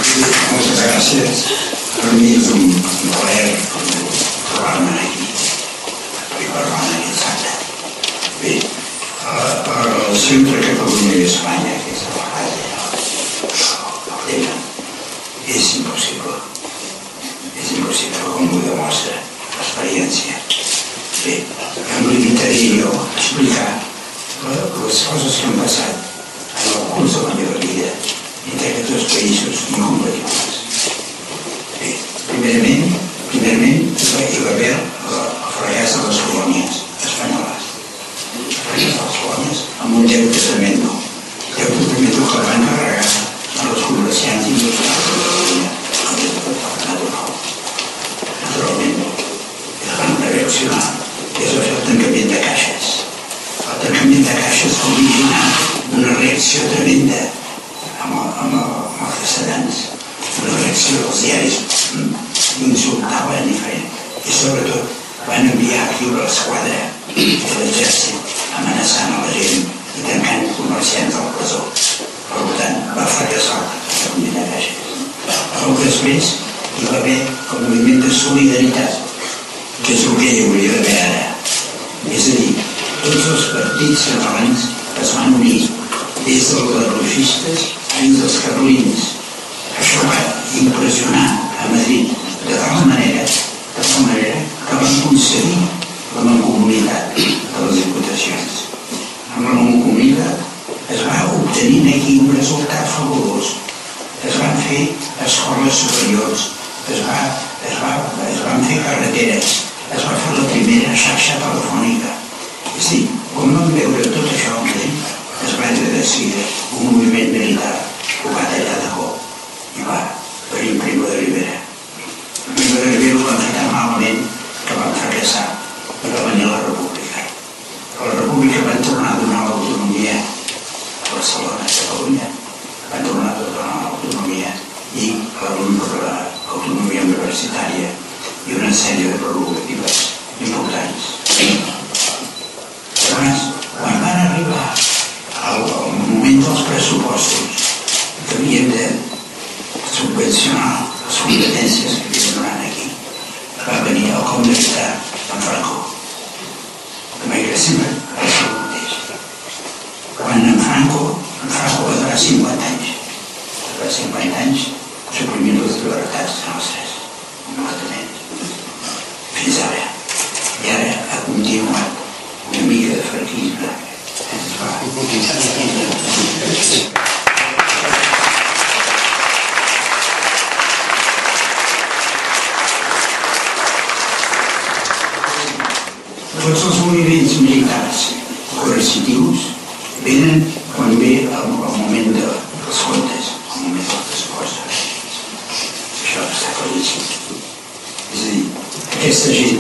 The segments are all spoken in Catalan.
Moltes gràcies. Per mi és un plaer trobar-me aquí. I parlar en aquest acte. Bé, el centre Catalunya i Espanya, que és la base del tema, és impossible. És impossible, com ho demostra l'experiència. Bé, em limitaré jo a explicar les coses que han passat en el curs de la meva vida entre aquests dos països incompatibles. Bé, primerament hi va haver el fracàs de les colònies espanyoles. El fracàs de les colònies amb un deute tremendo. Deute tremendo que el van carregar a los comerciants industrials de Catalunya, naturalment, es van reaccionar. És el tancament de caixes. El tancament de caixes va originar una reacció tremenda amb els castellans. Una reacció dels diaris insultaven i sobretot van enviar aquí l'esquadra de l'exèrcit amenaçant a la gent i tancant comerciants a la presó. Per tant, va fracassar el tancament de caixes. Poc després hi va haver el moviment de solidaritat, que és el que hi hauria d'haver ara. És a dir, tots els partits catalans es van unir, des dels ecologistes fins als carlins. Això va impressionar a Madrid de tal manera que van concedir la mancomunitat de les diputacions. Amb la mancomunitat es va obtenir aquí un resultat fabulós. Es van fer escoles superiors, es van fer carreteres, es va fer la primera xarxa telefònica. És a dir, com vam veure tot això, es va decidir un moviment militar que ho va tallar de cop i va venir Primo de Rivera. Primo de Rivera ho va fer tan malament que van fracassar i va venir la República. A la República van tornar a donar l'autonomia a Barcelona, a Catalunya, van tornar a donar l'autonomia i l'autonomia universitària i una sèrie de prerrogatives importants. Llavors, quan van arribar al moment dels pressupostos que havien de subvencionar les competències que havien donat aquí, va venir el comte militar en Franco, que m'agrada sempre el mateix. Quan en Franco va durar 50 anys. Va durar 50 anys suprimint les llibertats nostres, completament. Fins ara. I ara ha continuat una mica de franquisme. Tots els moviments militars coercitius venen quan ve el moment dels comptes, el moment dels pressupostos. Això està claríssim. És a dir,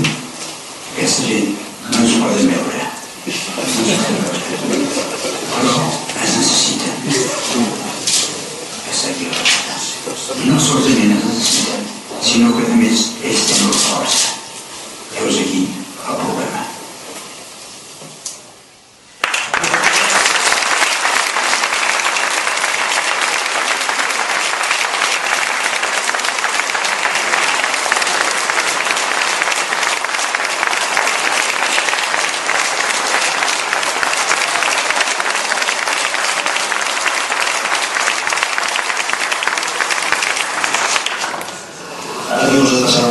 aquesta gent no ens poden veure. Però es necessiten. Aquesta llibertat. I no solament es necessiten, sinó que a més ells tenen la força. Heus aquí el problema. Adiós a